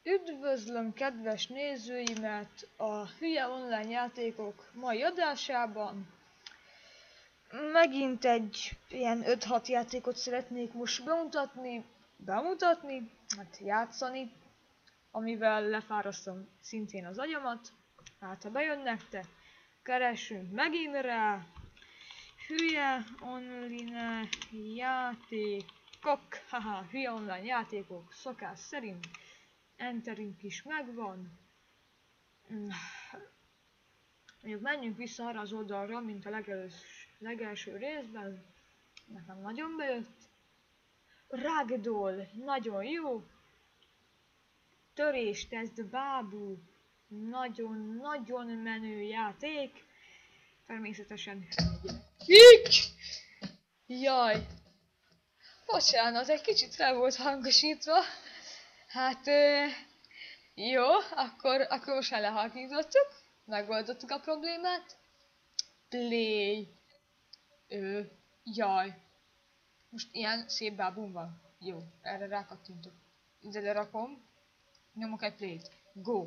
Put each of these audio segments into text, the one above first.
Üdvözlöm kedves nézőimet a Hülye Online Játékok mai adásában. Megint egy ilyen 5-6 játékot szeretnék most bemutatni, hát játszani, amivel lefárasztom szintén az agyamat. Hát ha bejön nektek, keressünk megint rá. Hülye Online Játékok, Hülye Online Játékok szokás szerint. Enterünk is megvan. Mondjuk menjünk vissza arra az oldalra, mint a legelső részben. Nekem nagyon bejött. Ragdoll, nagyon jó. Törés test bábú, nagyon menő játék. Természetesen Jaj! Bocsánat, egy kicsit fel volt hangosítva. Hát, jó, akkor most már lehalkítottuk, megoldottuk a problémát. Play. Jaj. Most ilyen szép bábum van. Jó, erre rákattintok. Ide lerakom. Nyomok egy play-t. Go.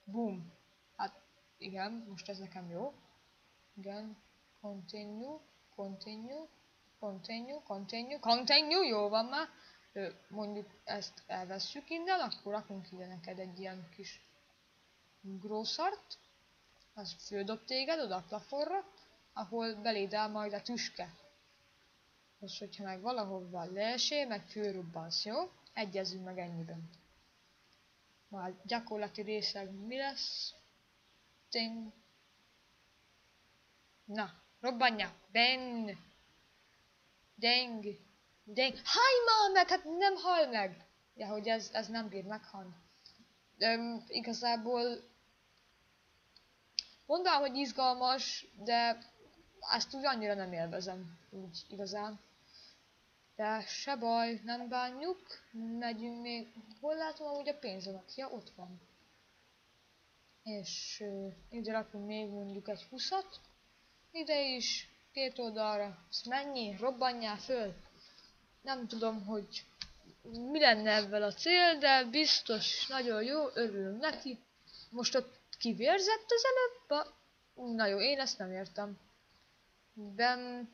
Boom. Hát, igen, most ez nekem jó. Igen. Continue, jó van már. Mondjuk ezt elvesszük innen, akkor rakunk ide neked egy ilyen kis grosszart, az földob téged oda a plafonra, ahol beléd áll majd a tüske. Most, hogyha meg valahova leesél, meg fölrobbansz, jó? Egyezzünk meg ennyiben. Már gyakorlati részleg mi lesz? Ting. Na, robbanja! Ben! Deng! Deng! Hallj már meg! Hát nem hall meg! Ja, hogy ez nem bír meghalni. Igazából mondanám, hogy izgalmas, de ezt úgy annyira nem élvezem. Úgy igazán. De se baj, nem bánjuk. Megyünk még. Hol látom amúgy a pénzemet? Ja, ott van. És ide rakunk még mondjuk egy 20-at. Ide is. Két oldalra. Ezt mennyi? Robbanjál föl! Nem tudom, hogy mi lenne ebben a cél, de biztos nagyon jó, örülünk neki. Most ott kivérzett az előbb? Na jó, én ezt nem értem. Bem,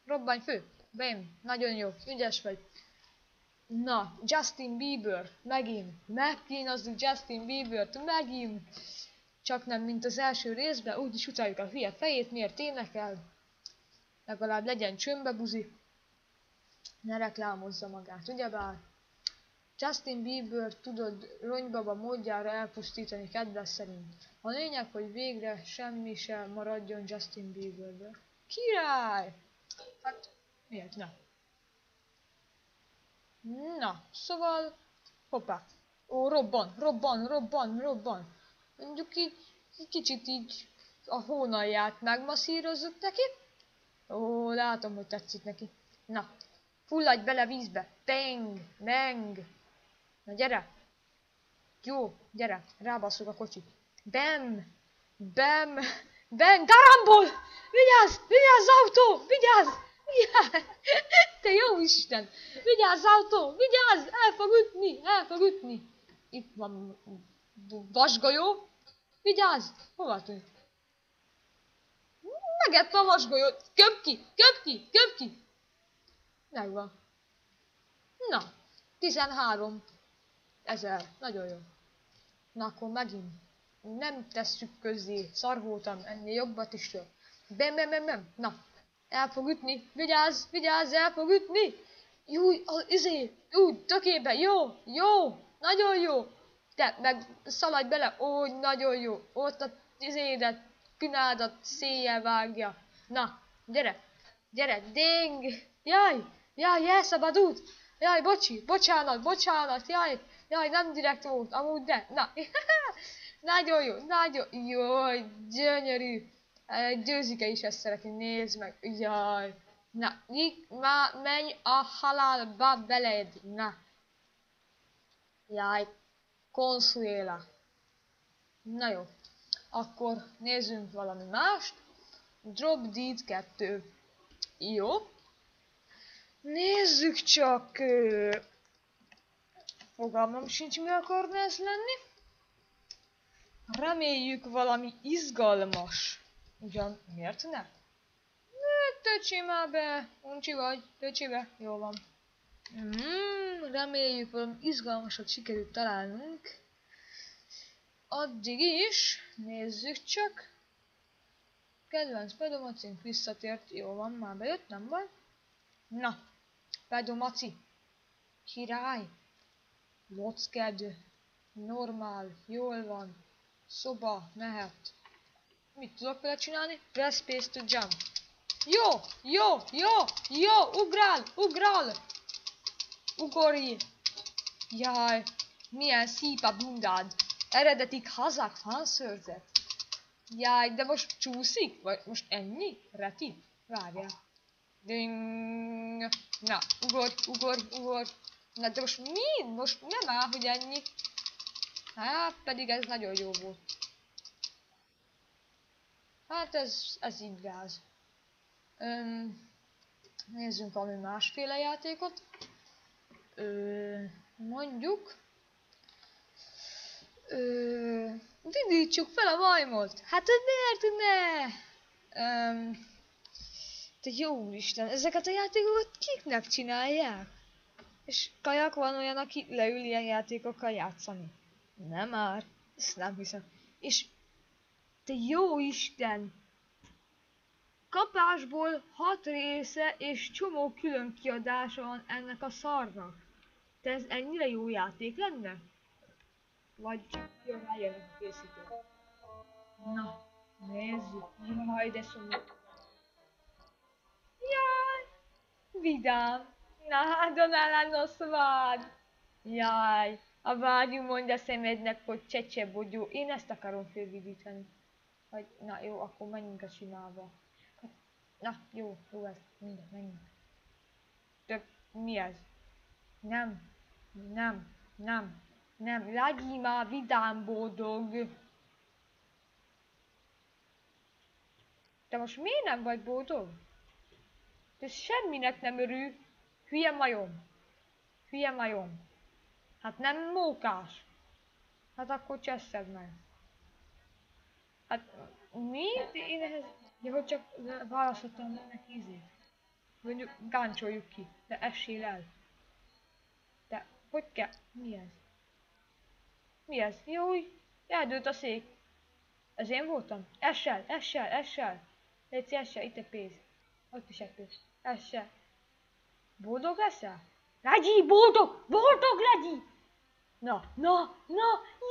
robbanj fő! Bem, nagyon jó, ügyes vagy. Na, Justin Bieber, megint. Megkínozzuk Justin Biebert, megint. Csak nem, mint az első részben, úgyis utáljuk a hülye fejét, miért énekel. Legalább legyen csömbbe buzi. Ne reklámozza magát, ugyebár? Justin Bieber tudod ronybaba módjára elpusztítani kedves szerint. A lényeg, hogy végre semmi sem maradjon Justin Bieberből. Király! Hát, miért ne? Na, szóval... Hoppá! Ó, robban! Mondjuk így, kicsit így a hónalját megmasszírozzuk neki. Ó, látom, hogy tetszik neki. Na, fulladj bele vízbe! Bang! Bang! Na gyere! Jó, gyere! Rábasszuk a kocsit! Bam! Bam! Bam! Karambol! Vigyázz! Vigyázz, autó! Vigyázz! Vigyázz! Te jó Isten! Vigyázz, autó! Vigyázz! El fog ütni! El fog ütni! Itt van vasgolyó! Vigyázz! Hova tűnt? Megette a vasgolyót! Köp ki! Köp ki! Köp ki! Megvan. Na, 13 000. Nagyon jó. Na akkor megint. Nem tesszük közzé. Szar voltam, ennél jobbat is tör. Bem. Na, el fog ütni. Vigyázz, vigyázz, el fog ütni. Júj, úgy, tökébe. Jó. Nagyon jó. Te, meg szaladj bele. Ó, nagyon jó. Ott a izédet, pinádat széjjel vágja. Na, gyere, ding. Jaj, elszabadult! Jaj, bocsánat, jaj, nem direkt volt, amúgy de, na, nagyon jó, gyönyörű, győzike is ezt szeretni, nézd meg, jaj, na, menj a halálba beled, na, jaj, Consuela, na jó, akkor nézzünk valami mást, Drop Dead 2, jó. Nézzük csak, Fogalmam sincs, mi akarna ez lenni. Reméljük valami izgalmas. Ugyan, miért ne? Töcsi már be, uncsi vagy, töcsi be, jó van. Reméljük valami izgalmasat sikerült találnunk. Addig is, nézzük csak. Kedvenc pedomacink visszatért, jó van, már bejött, nem baj. Na, pedomaci, király, locked, normál, jól van, szoba, mehet. Mit tudok vele csinálni? Press space to jump. Jó, jó, jó, jó, ugrál, ugorj. Jaj, milyen szép a bundád. Eredeti kazak fanszörzet. Jaj, de most csúszik? Vagy most ennyi? Reti? Várjál. Ding. Na, ugor. Na, de most mi? Most nem áll, hogy ennyi. Hát, pedig ez nagyon jó volt. Hát ez így gáz. Nézzünk valami másféle játékot. Mondjuk. Vidítsuk fel a majmot! Hát miért ne? Te jó úristen, ezeket a játékokat kiknek csinálják? És kajak van olyan, aki leül ilyen játékokkal játszani? Nem már, ezt nem hiszem. És te jó Isten! Kapásból 6 része és csomó külön kiadása van ennek a szarnak. Te ez ennyire jó játék lenne? Vagy jön rájönnek a készítő. Na, nézzük. Jaj, de szomorú. Jaj, vidám. Na, Donálán oszvád. Jaj, a vágyú mondja szemednek, hogy csecse bogyó. Én ezt akarom fölvidítani. Vagy, na jó, akkor menjünk a simába. Na, jó ez. Mindegy, menjünk. De mi ez? Nem, Lagyi már vidám boldog. Te most miért nem vagy boldog? Te semminek nem örül. Hülye majom. Hát nem mókás. Hát akkor cseszed meg. Hát mi? Én ehhez... Ja, hogy csak választottam neki ízét. Mondjuk gáncsoljuk ki. De essél el. De hogy kell? Mi ez? Mi ez? Júj! Eldőlt a szék. Ez én voltam? Essel! Léci, essel, itt egy pénz. Ott is egy pénz. Essel. Boldog leszel? Lagyi, boldog legyi! Na,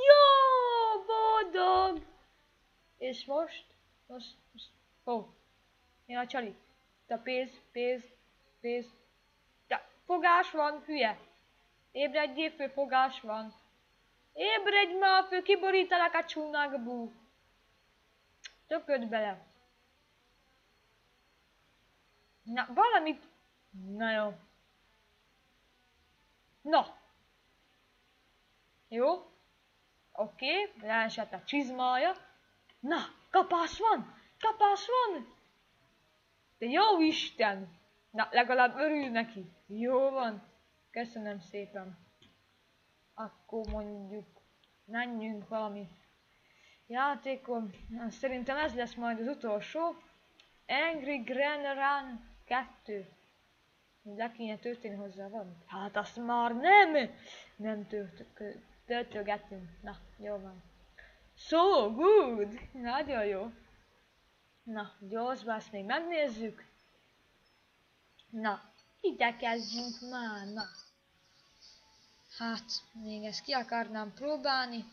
jó, boldog! És most? Ó, én a csali. Te pénz. De fogás van, hülye. Ébredjél föl, fogás van. Ébredj már föl, kiborítalak a csónakból. Tököd bele. Na, valamit... Na jó. Na. Jó. Oké, leesett a csizmája. Na, kapás van. De jó Isten. Na, legalább örül neki. Jó van. Köszönöm szépen. Akkor mondjuk menjünk valami játékon. Szerintem ez lesz majd az utolsó. Angry Grand Run 2. Le kéne tölteni hozzá valamit. Hát azt már nem töltögetünk. Na, jó van. So good! Nagyon jó. Na, gyorsban ezt még megnézzük. Na, ide kezdjünk már, na. Hát, még ezt ki akarnám próbálni.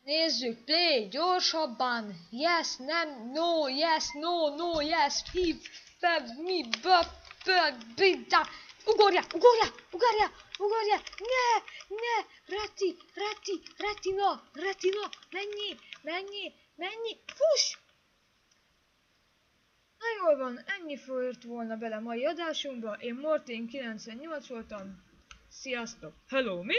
Nézzük, play, gyorsabban. Yes, nem, no, yes, no, yes, hív, fel, mi, bida. Ugorja, ne, Reti, no, menj, fuss! Na jól van, ennyi fért volna bele mai adásunkba. Én Mortén 98 voltam. Sziasztok! Hello, mi?